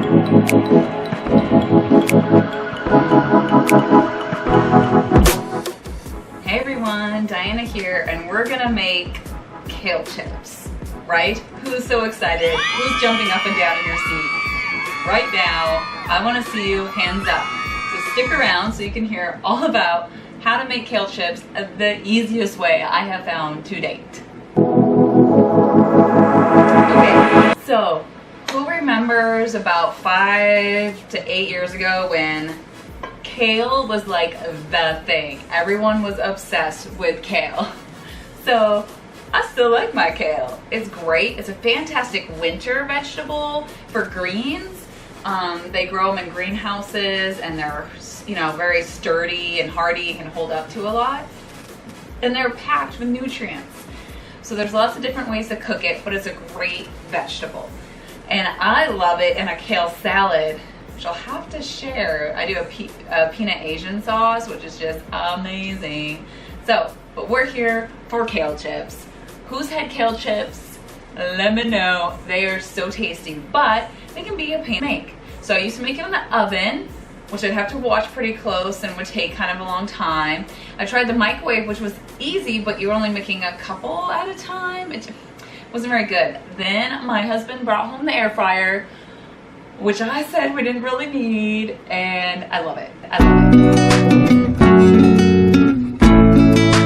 Hey everyone, Diana here, and we're gonna make kale chips, right? Who's so excited? Who's jumping up and down in your seat? Right now, I wanna see you hands up. So stick around so you can hear all about how to make kale chips the easiest way I have found to date. Okay, so who remembers about 5 to 8 years ago when kale was like the thing? Everyone was obsessed with kale. So I still like my kale. It's great. It's a fantastic winter vegetable for greens. They grow them in greenhouses and they're, very sturdy and hardy. You can hold up to a lot. And they're packed with nutrients. So there's lots of different ways to cook it, but it's a great vegetable. And I love it in a kale salad, which I'll have to share. I do a peanut Asian sauce, which is just amazing. So, but we're here for kale chips. Who's had kale chips? Let me know. They are so tasty, but they can be a pain to make. So I used to make it in the oven, which I'd have to watch pretty close and would take kind of a long time. I tried the microwave, which was easy, but you're only making a couple at a time. It wasn't very good. Then my husband brought home the air fryer, which I said we didn't really need, and I love it. I love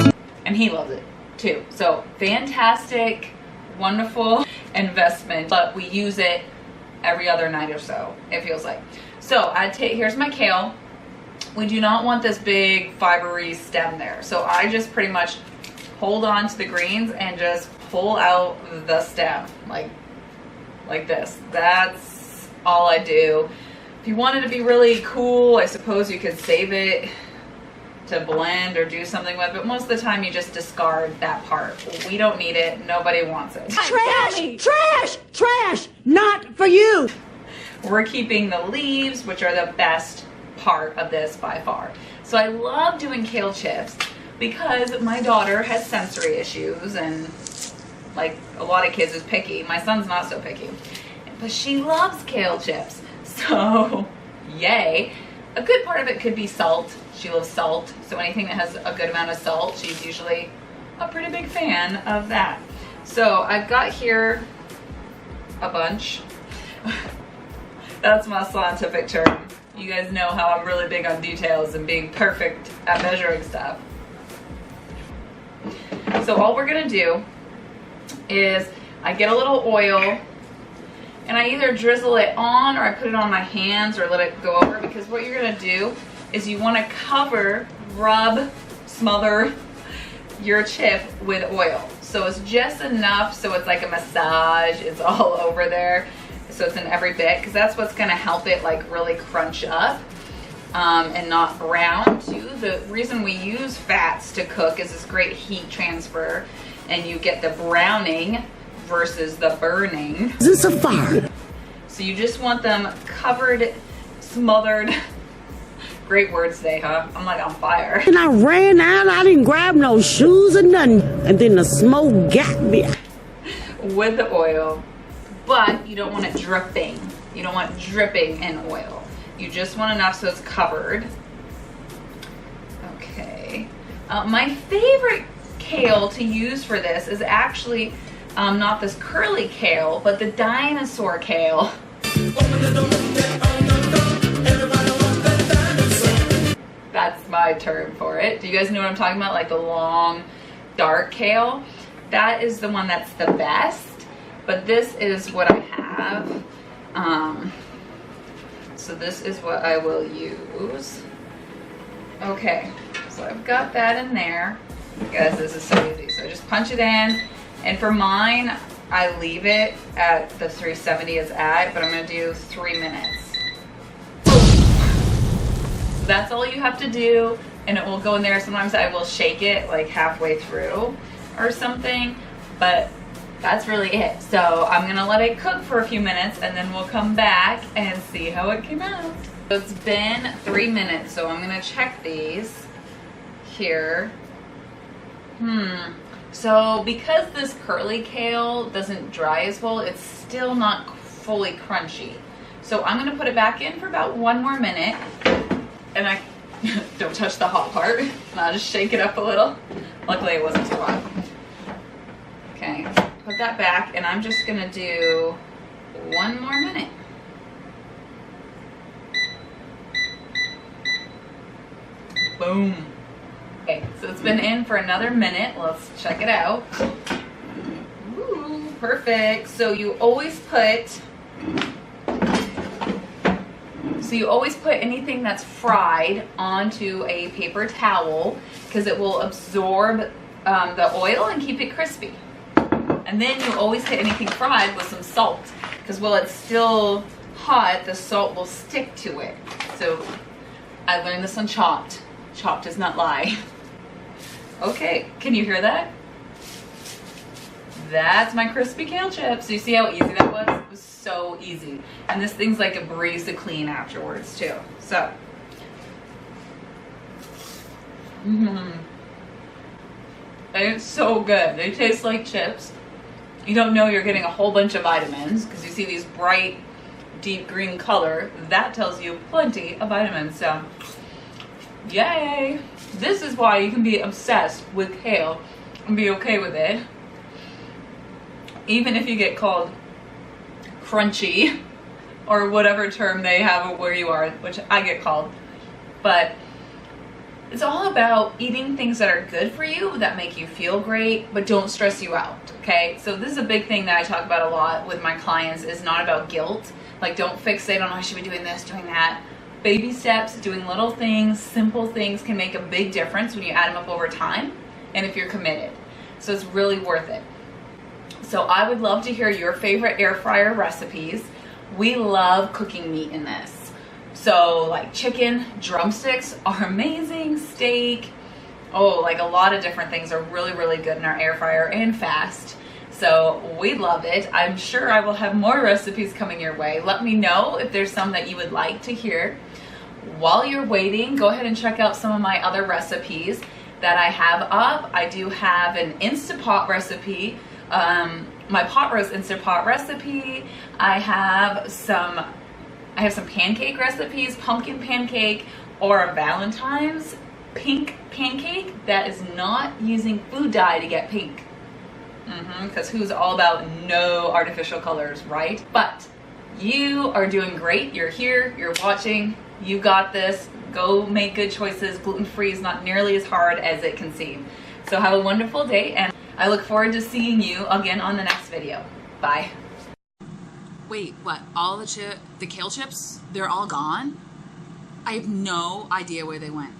it. And he loves it too. So fantastic, wonderful investment, but we use it every other night or so, it feels like. So here's my kale. We do not want this big fibery stem there. So I just pretty much hold on to the greens and just pull out the stem like this. That's all I do. If you wanted to be really cool, I suppose you could save it to blend or do something with, but most of the time you just discard that part. We don't need it. Nobody wants it. Trash! Trash! Trash! Not for you! We're keeping the leaves, which are the best part of this by far. So I love doing kale chips because my daughter has sensory issues, and like a lot of kids is picky. My son's not so picky, but she loves kale chips. So yay. A good part of it could be salt. She loves salt, so anything that has a good amount of salt, she's usually a pretty big fan of that. So I've got here a bunch. That's my scientific term. You guys know how I'm really big on details and being perfect at measuring stuff. So all we're gonna do is I get a little oil and I either drizzle it on or I put it on my hands or let it go over, because what you're gonna do is you wanna cover, rub, smother your chip with oil. So it's just enough so it's like a massage, it's all over there. So it's in every bit, because that's what's gonna help it like really crunch up and not brown too. The reason we use fats to cook is this great heat transfer, and you get the browning versus the burning. Is this a fire? So you just want them covered, smothered. Great words today, huh? I'm like on fire. And I ran out, I didn't grab no shoes or nothing. And then the smoke got me. With the oil, but you don't want it dripping. You don't want dripping in oil. You just want enough so it's covered. Okay. My favorite kale to use for this is actually not this curly kale, but the dinosaur kale. That's my term for it. Do you guys know what I'm talking about? Like the long, dark kale. That is the one that's the best, but this is what I have. So this is what I will use. Okay, so I've got that in there. Guys, this is so easy. So just punch it in. And for mine, I leave it at the 370 it's at, but I'm gonna do 3 minutes. So that's all you have to do, and it will go in there. Sometimes I will shake it like halfway through or something, but that's really it. So I'm gonna let it cook for a few minutes, and then we'll come back and see how it came out. So it's been 3 minutes, so I'm gonna check these here. So because this curly kale doesn't dry as well, it's still not fully crunchy. So I'm gonna put it back in for about 1 more minute. And I don't touch the hot part. I'll just shake it up a little. Luckily it wasn't too hot. Okay, put that back, and I'm just gonna do 1 more minute. Boom. Okay, so it's been in for another minute. Let's check it out. Ooh, perfect. So you always put anything that's fried onto a paper towel because it will absorb the oil and keep it crispy. And then you always hit anything fried with some salt because while it's still hot, the salt will stick to it. So I learned this on Chopped. Chopped does not lie. Okay, can you hear that? That's my crispy kale chips. You see how easy that was? It was so easy. And this thing's like a breeze to clean afterwards too. So. It's so good. They taste like chips. You don't know you're getting a whole bunch of vitamins because you see these bright, deep green color. That tells you plenty of vitamins. So, yay! This is why you can be obsessed with kale and be okay with it. Even if you get called crunchy or whatever term they have where you are, which I get called. But it's all about eating things that are good for you, that make you feel great, but don't stress you out, okay? So this is a big thing that I talk about a lot with my clients, is not about guilt. Like, don't fixate on, oh, I should be doing this, doing that. Baby steps, doing little things, simple things can make a big difference when you add them up over time and if you're committed. So it's really worth it. So I would love to hear your favorite air fryer recipes. We love cooking meat in this. So like chicken drumsticks are amazing, steak, like a lot of different things are really, really good in our air fryer and fast. So we love it. I'm sure I will have more recipes coming your way. Let me know if there's some that you would like to hear. While you're waiting, go ahead and check out some of my other recipes that I have up. I do have an Instant Pot recipe, my pot roast Instant Pot recipe. I have some pancake recipes, pumpkin pancake or a Valentine's pink pancake that is not using food dye to get pink. Because who's all about no artificial colors, right? But you are doing great. You're here, you're watching, you got this. Go make good choices. Gluten-free is not nearly as hard as it can seem. So have a wonderful day, and I look forward to seeing you again on the next video. Bye. Wait, what? All the kale chips? They're all gone? I have no idea where they went.